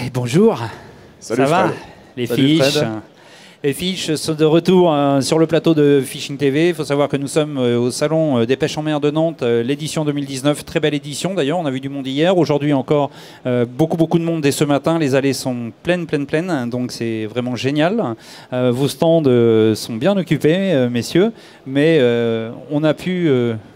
Et bonjour. Salut, ça va Fred. Les Salut, fiches. Fred. Les fiches sont de retour sur le plateau de Fishing TV. Il faut savoir que nous sommes au salon des pêches en mer de Nantes, l'édition 2019. Très belle édition d'ailleurs, on a vu du monde hier. Aujourd'hui encore, beaucoup de monde dès ce matin. Les allées sont pleines. Donc c'est vraiment génial. Vos stands sont bien occupés, messieurs. Mais on a pu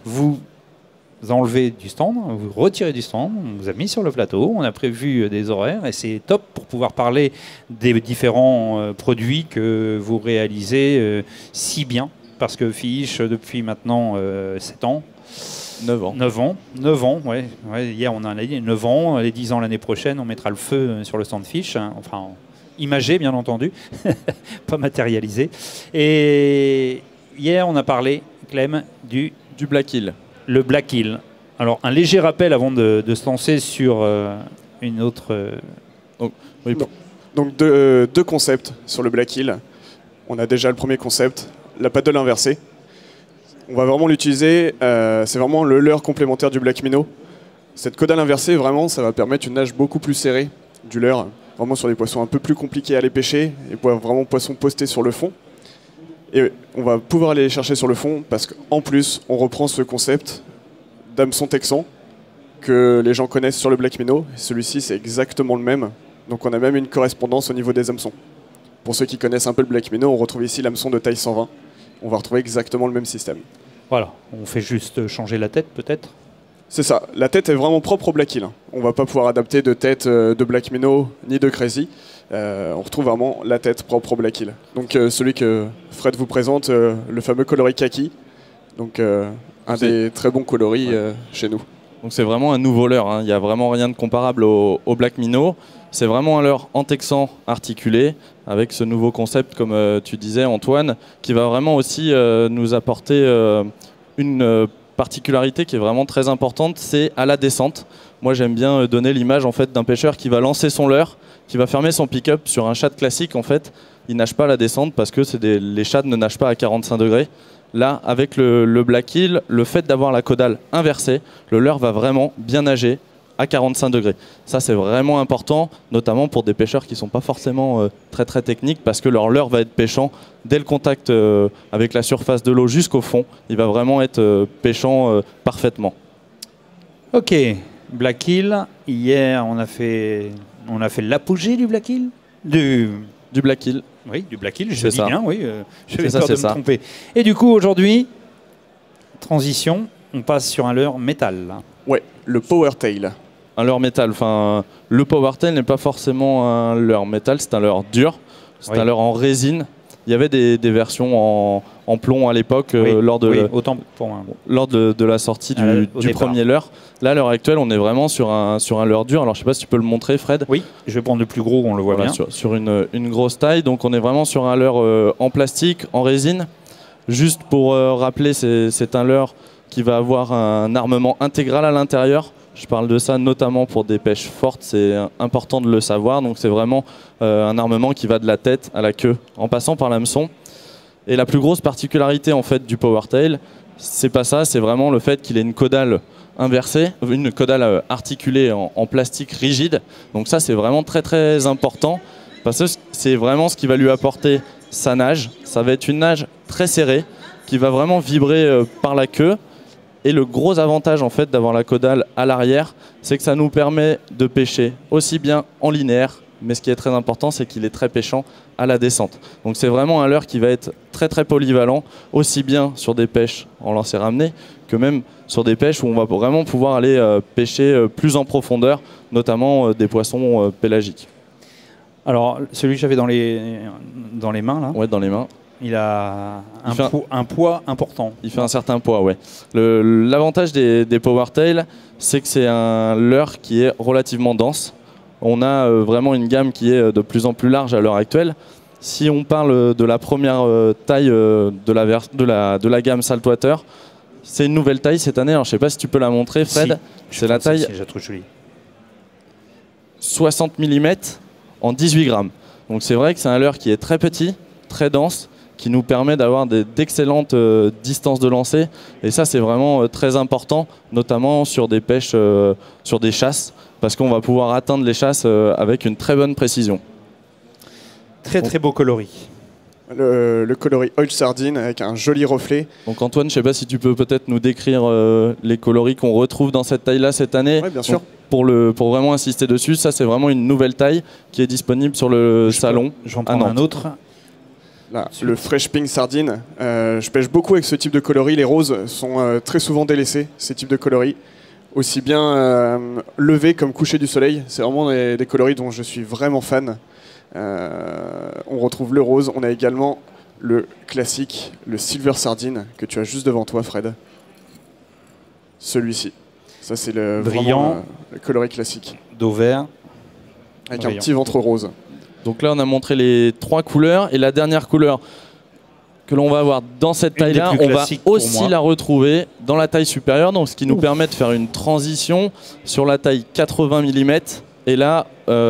vous enlever du stand, vous retirer du stand, on vous a mis sur le plateau, on a prévu des horaires et c'est top pour pouvoir parler des différents produits que vous réalisez si bien. Parce que Fish, depuis maintenant 7 ans, 9 ans. 9 ans, ouais. Hier on a dit 9 ans, les 10 ans l'année prochaine, on mettra le feu sur le stand Fish, enfin imagé bien entendu, pas matérialisé. Et hier on a parlé, Clem, du Black Hill. Le Black Hill. Alors, un léger rappel avant de se lancer sur une autre... Donc deux concepts sur le Black Hill. On a déjà le premier concept, la paddle inversée. On va vraiment l'utiliser, c'est vraiment le leurre complémentaire du Black Minnow. Cette caudale inversée, vraiment, ça va permettre une nage beaucoup plus serrée du leurre, vraiment sur des poissons un peu plus compliqués à aller pêcher, et pour vraiment poissons postés sur le fond. Et on va pouvoir aller les chercher sur le fond parce qu'en plus, on reprend ce concept d'hameçon texan que les gens connaissent sur le Black Minnow. Celui-ci, c'est exactement le même. Donc on a même une correspondance au niveau des hameçons. Pour ceux qui connaissent un peu le Black Minnow, on retrouve ici l'hameçon de taille 120. On va retrouver exactement le même système. Voilà, on fait juste changer la tête peut-être. C'est ça, la tête est vraiment propre au Black Hill. On ne va pas pouvoir adapter de tête de Black Minnow ni de Crazy. On retrouve vraiment la tête propre au Black Hill. Donc celui que Fred vous présente, le fameux coloris kaki. Donc un des très bons coloris chez nous. Donc c'est vraiment un nouveau leurre, hein. Il n'y a vraiment rien de comparable au Black Minnow. C'est vraiment un leurre en texan articulé avec ce nouveau concept, comme tu disais Antoine, qui va vraiment aussi nous apporter une particularité qui est vraiment très importante, c'est à la descente. Moi j'aime bien donner l'image en fait d'un pêcheur qui va lancer son leurre, qui va fermer son pick-up sur un shad classique en fait. Il nage pas à la descente parce que les shads ne nagent pas à 45 degrés. Là, avec le Black Hill, le fait d'avoir la caudale inversée, le leurre va vraiment bien nager à 45 degrés. Ça, c'est vraiment important, notamment pour des pêcheurs qui ne sont pas forcément très techniques, parce que leur leurre va être pêchant dès le contact avec la surface de l'eau jusqu'au fond. Il va vraiment être pêchant parfaitement. Ok, Black Hill. Hier, on a fait l'apogée du Black Hill Du Black Hill. Oui, du Black Hill, je dis bien, oui. J'avais ça, peur de me tromper. Et du coup, aujourd'hui, transition, on passe sur un leurre métal. Ouais, le Power Tail. Un leurre métal. Enfin, le Power Tail n'est pas forcément un leurre métal, c'est un leurre dur. C'est un leurre en résine. Il y avait des versions en plomb à l'époque lors de la sortie du premier leurre. Là, à l'heure actuelle, on est vraiment sur un leurre dur. Alors, je ne sais pas si tu peux le montrer, Fred. Oui, je vais prendre le plus gros, on le voit bien. Sur une grosse taille. Donc, on est vraiment sur un leurre en plastique, en résine. Juste pour rappeler, c'est un leurre qui va avoir un armement intégral à l'intérieur. Je parle de ça notamment pour des pêches fortes, c'est important de le savoir. Donc c'est vraiment un armement qui va de la tête à la queue en passant par l'hameçon. Et la plus grosse particularité en fait du Power Tail, c'est pas ça, c'est vraiment le fait qu'il ait une caudale inversée, une caudale articulée en plastique rigide. Donc ça c'est vraiment très important parce que c'est vraiment ce qui va lui apporter sa nage. Ça va être une nage très serrée qui va vraiment vibrer par la queue. Et le gros avantage en fait d'avoir la caudale à l'arrière, c'est que ça nous permet de pêcher aussi bien en linéaire, mais ce qui est très important, c'est qu'il est très pêchant à la descente. Donc c'est vraiment un leurre qui va être très polyvalent, aussi bien sur des pêches en lancer ramené, que même sur des pêches où on va vraiment pouvoir aller pêcher plus en profondeur, notamment des poissons pélagiques. Alors celui que j'avais dans les mains là. Ouais, dans les mains. Il a un poids important. Il fait un certain poids, ouais. L'avantage des Power Tail, c'est que c'est un leurre qui est relativement dense. On a vraiment une gamme qui est de plus en plus large à l'heure actuelle. Si on parle de la première taille de la gamme Saltwater, c'est une nouvelle taille cette année. Alors, je ne sais pas si tu peux la montrer, Fred. Si, c'est la taille 60 mm en 18 grammes. Donc c'est vrai que c'est un leurre qui est très petit, très dense, qui nous permet d'avoir d'excellentes distances de lancer. Et ça, c'est vraiment très important, notamment sur des pêches, sur des chasses, parce qu'on va pouvoir atteindre les chasses avec une très bonne précision. Très très beau coloris. Le coloris Oil Sardine avec un joli reflet. Donc Antoine, je ne sais pas si tu peux peut-être nous décrire les coloris qu'on retrouve dans cette taille-là cette année. Oui, bien sûr. Donc, pour vraiment insister dessus, ça c'est vraiment une nouvelle taille qui est disponible sur le salon. J'en prends un autre. Là, le Fresh Pink Sardine. Je pêche beaucoup avec ce type de coloris. Les roses sont très souvent délaissés, ces types de coloris. Aussi bien levés comme couchés du soleil. C'est vraiment des coloris dont je suis vraiment fan. On retrouve le rose, on a également le classique, le Silver Sardine que tu as juste devant toi, Fred. Celui-ci. Ça c'est brillant, le coloris classique. Dos vert. Avec un petit ventre rose. Donc là on a montré les 3 couleurs et la dernière couleur que l'on va avoir dans cette taille-là, on va aussi la retrouver dans la taille supérieure, donc ce qui nous permet de faire une transition sur la taille 80 mm. Et là,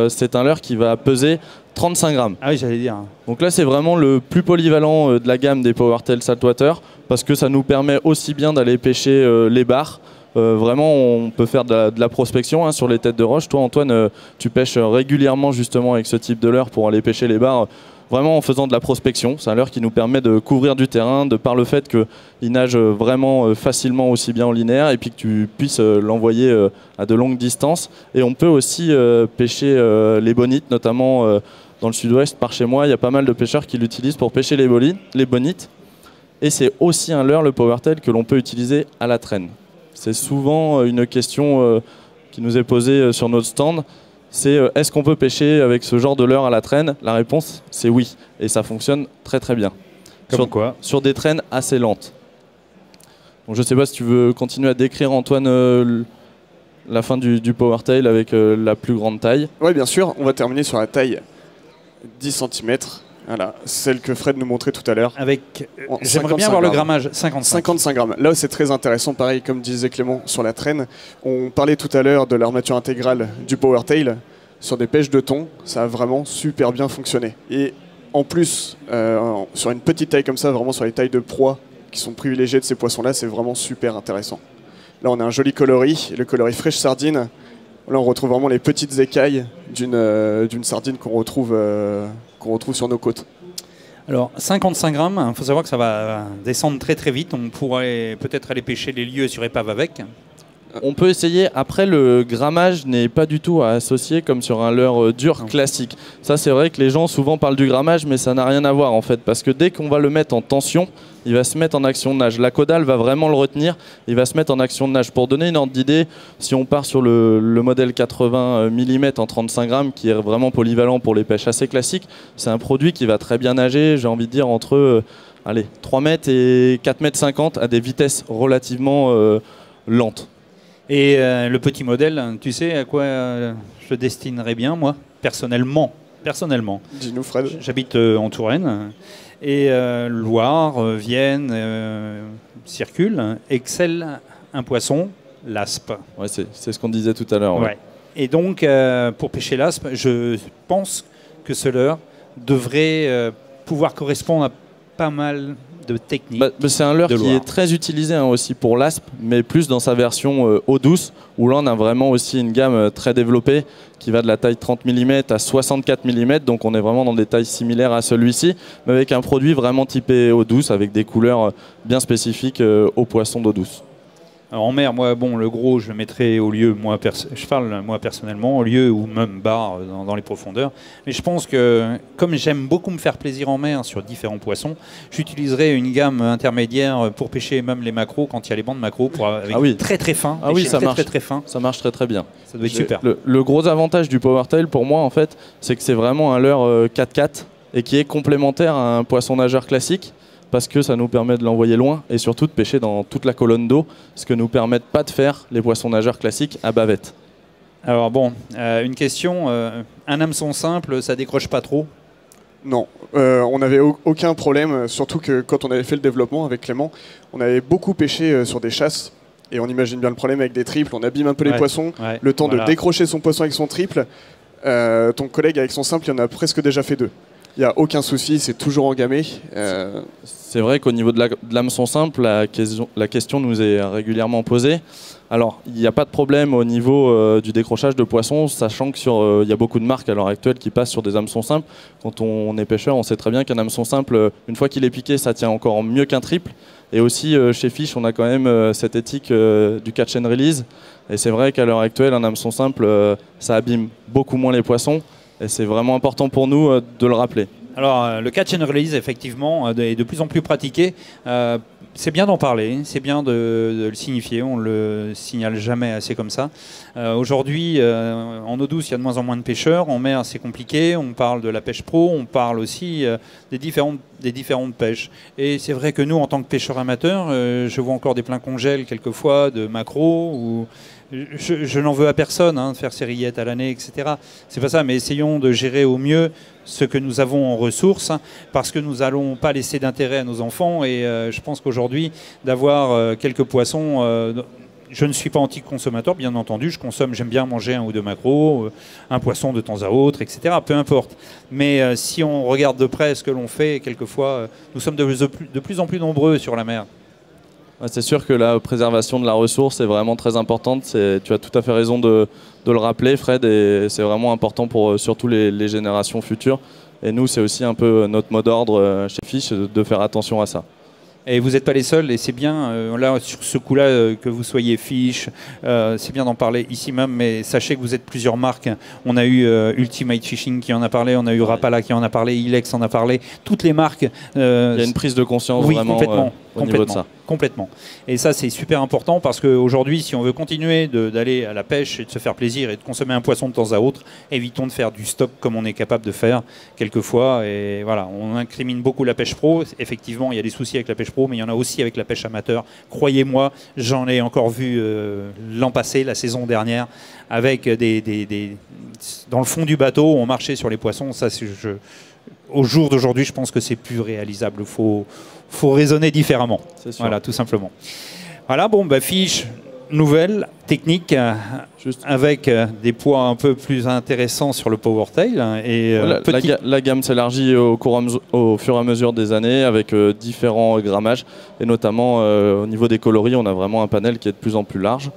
c'est un leurre qui va peser 35 grammes. Ah oui, j'allais dire. Donc là, c'est vraiment le plus polyvalent de la gamme des PowerTail Saltwater parce que ça nous permet aussi bien d'aller pêcher les bars. Vraiment, on peut faire de la prospection sur les têtes de roche. Toi, Antoine, tu pêches régulièrement justement avec ce type de leurre pour aller pêcher les bars. Vraiment en faisant de la prospection. C'est un leurre qui nous permet de couvrir du terrain de par le fait qu'il nage vraiment facilement aussi bien en linéaire et puis que tu puisses l'envoyer à de longues distances. Et on peut aussi pêcher les bonites, notamment dans le sud-ouest par chez moi. Il y a pas mal de pêcheurs qui l'utilisent pour pêcher les bonites. Et c'est aussi un leurre, le PowerTail, que l'on peut utiliser à la traîne. C'est souvent une question qui nous est posée sur notre stand. C'est est-ce qu'on peut pêcher avec ce genre de leurre à la traîne? La réponse, c'est oui. Et ça fonctionne très très bien. Sur des traînes assez lentes. Donc, je ne sais pas si tu veux continuer à décrire, Antoine, la fin du PowerTail avec la plus grande taille. Oui, bien sûr. On va terminer sur la taille 10 cm. Voilà, celle que Fred nous montrait tout à l'heure. J'aimerais bien voir le grammage, 55 grammes. Là, c'est très intéressant, pareil, comme disait Clément, sur la traîne. On parlait tout à l'heure de l'armature intégrale du PowerTail. Sur des pêches de thon, ça a vraiment super bien fonctionné. Et en plus, sur une petite taille comme ça, vraiment sur les tailles de proie qui sont privilégiées de ces poissons-là, c'est vraiment super intéressant. Là, on a un joli coloris, le coloris Fresh Sardine. Là, on retrouve vraiment les petites écailles d'une sardine qu'on retrouve sur nos côtes. Alors, 55 grammes, il faut savoir que ça va descendre très très vite. On pourrait peut-être aller pêcher les lieux sur épave avec. On peut essayer. Après, le grammage n'est pas du tout à associer comme sur un leurre dur classique. Ça, c'est vrai que les gens souvent parlent du grammage, mais ça n'a rien à voir en fait. Parce que dès qu'on va le mettre en tension, il va se mettre en action de nage. La caudale va vraiment le retenir, il va se mettre en action de nage. Pour donner une ordre d'idée, si on part sur le modèle 80 mm en 35 grammes, qui est vraiment polyvalent pour les pêches assez classiques, c'est un produit qui va très bien nager, j'ai envie de dire, entre 3 mètres et 4 mètres 50 à des vitesses relativement lentes. Et le petit modèle, tu sais à quoi je destinerais bien, moi, personnellement. Dis-nous, Fred. J'habite en Touraine. Et Loire, Vienne, Circule, excelle un poisson, l'aspe. Ouais, c'est ce qu'on disait tout à l'heure. Ouais. Et donc, pour pêcher l'aspe, je pense que ce leurre devrait pouvoir correspondre à pas mal de techniques. C'est un leurre qui est très utilisé aussi pour l'aspe, mais plus dans sa version eau douce, où là on a vraiment aussi une gamme très développée qui va de la taille 30 mm à 64 mm, donc on est vraiment dans des tailles similaires à celui-ci, mais avec un produit vraiment typé eau douce, avec des couleurs bien spécifiques aux poissons d'eau douce. Alors en mer, moi, le gros, je le mettrais au lieu, je parle moi personnellement, au lieu ou même bar dans les profondeurs. Mais je pense que, comme j'aime beaucoup me faire plaisir en mer sur différents poissons, j'utiliserais une gamme intermédiaire pour pêcher même les maquereaux quand il y a les bancs de maquereaux, avec très très fin. Ah oui, ça marche très fin. Ça marche très très bien. Ça doit être super. Le gros avantage du PowerTail pour moi, en fait, c'est que c'est vraiment un leurre 4x4 et qui est complémentaire à un poisson nageur classique, parce que ça nous permet de l'envoyer loin et surtout de pêcher dans toute la colonne d'eau, ce que ne nous permettent pas de faire les poissons nageurs classiques à bavette. Alors bon, une question, un hameçon simple, ça décroche pas trop? Non, on n'avait aucun problème, surtout que quand on avait fait le développement avec Clément, on avait beaucoup pêché sur des chasses, et on imagine bien le problème avec des triples, on abîme un peu les poissons, le temps de décrocher son poisson avec son triple, ton collègue avec son simple, il en a presque déjà fait 2. Il n'y a aucun souci, c'est toujours engamé. C'est vrai qu'au niveau de l'hameçon simple, la question nous est régulièrement posée. Alors, il n'y a pas de problème au niveau du décrochage de poissons, sachant qu'il y a beaucoup de marques à l'heure actuelle qui passent sur des hameçons simples. Quand on est pêcheur, on sait très bien qu'un hameçon simple, une fois qu'il est piqué, ça tient encore mieux qu'un triple. Et aussi, chez Fish, on a quand même cette éthique du catch and release. Et c'est vrai qu'à l'heure actuelle, un hameçon simple, ça abîme beaucoup moins les poissons. Et c'est vraiment important pour nous de le rappeler. Alors, le catch and release, effectivement, est de plus en plus pratiqué. C'est bien d'en parler, c'est bien de le signifier, on ne le signale jamais assez comme ça. Aujourd'hui, en eau douce, il y a de moins en moins de pêcheurs. En mer, c'est compliqué. On parle de la pêche pro, on parle aussi des différentes pêches. Et c'est vrai que nous, en tant que pêcheurs amateurs, je vois encore des pleins congèles quelquefois de maquereaux ou... Je n'en veux à personne de faire ses rillettes à l'année, etc. C'est pas ça, mais essayons de gérer au mieux ce que nous avons en ressources, parce que nous n'allons pas laisser d'intérêt à nos enfants. Et je pense qu'aujourd'hui, d'avoir quelques poissons... je ne suis pas anti-consommateur, bien entendu. J'aime bien manger 1 ou 2 maquereaux, un poisson de temps à autre, etc. Peu importe. Mais si on regarde de près ce que l'on fait, quelquefois, nous sommes de plus en plus nombreux sur la mer. C'est sûr que la préservation de la ressource est vraiment très importante. Tu as tout à fait raison de le rappeler, Fred, et c'est vraiment important pour surtout les générations futures. Et nous, c'est aussi un peu notre mot d'ordre chez Fish de faire attention à ça. Et vous n'êtes pas les seuls, et c'est bien, là, sur ce coup-là, que vous soyez Fish, c'est bien d'en parler ici même, mais sachez que vous êtes plusieurs marques. On a eu Ultimate Fishing qui en a parlé, on a eu Rapala qui en a parlé, Ilex en a parlé, toutes les marques. Il y a une prise de conscience vraiment au niveau de ça. Complètement. Et ça, c'est super important parce qu'aujourd'hui, si on veut continuer d'aller à la pêche et de se faire plaisir et de consommer un poisson de temps à autre, évitons de faire du stock comme on est capable de faire quelquefois. Et voilà, on incrimine beaucoup la pêche pro. Effectivement, il y a des soucis avec la pêche pro, mais il y en a aussi avec la pêche amateur. Croyez-moi, j'en ai encore vu l'an passé, la saison dernière, avec dans le fond du bateau, on marchait sur les poissons. Ça, au jour d'aujourd'hui, je pense que c'est plus réalisable. Faut raisonner différemment. Voilà, tout simplement. Voilà, bon, Fish, nouvelle technique, avec des poids un peu plus intéressants sur le Powertail. La gamme s'élargit au fur et à mesure des années avec différents grammages. Et notamment au niveau des coloris, on a vraiment un panel qui est de plus en plus large.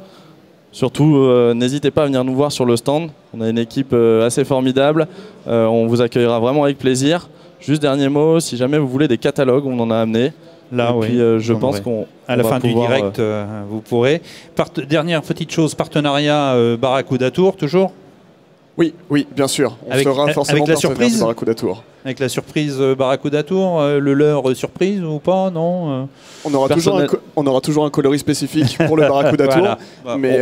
Surtout, n'hésitez pas à venir nous voir sur le stand. On a une équipe assez formidable. On vous accueillera vraiment avec plaisir. Juste dernier mot, si jamais vous voulez des catalogues, on en a amené. Là, et puis, je pense qu'on à la fin du direct, vous pourrez. Dernière petite chose, partenariat Barracuda Tour, toujours ? Oui, bien sûr. On sera forcément avec la surprise Barracuda Tour. Avec la surprise Barracuda Tour, le leurre surprise ou pas, non on aura toujours un coloris spécifique pour le Barracuda Tour. Voilà. Mais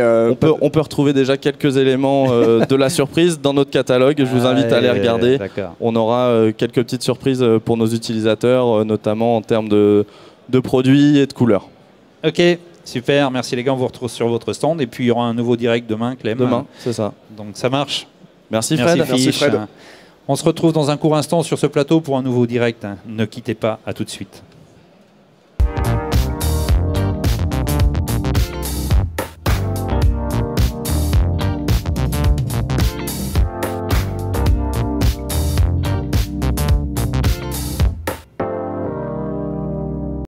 on peut retrouver déjà quelques éléments de la surprise dans notre catalogue. Je vous invite à aller regarder. On aura quelques petites surprises pour nos utilisateurs, notamment en termes de produits et de couleurs. Ok, super. Merci les gars, on vous retrouve sur votre stand. Et puis il y aura un nouveau direct demain, Clem. Demain, c'est ça. Donc ça marche. Merci Fred. Merci Fred. On se retrouve dans un court instant sur ce plateau pour un nouveau direct. Ne quittez pas, à tout de suite.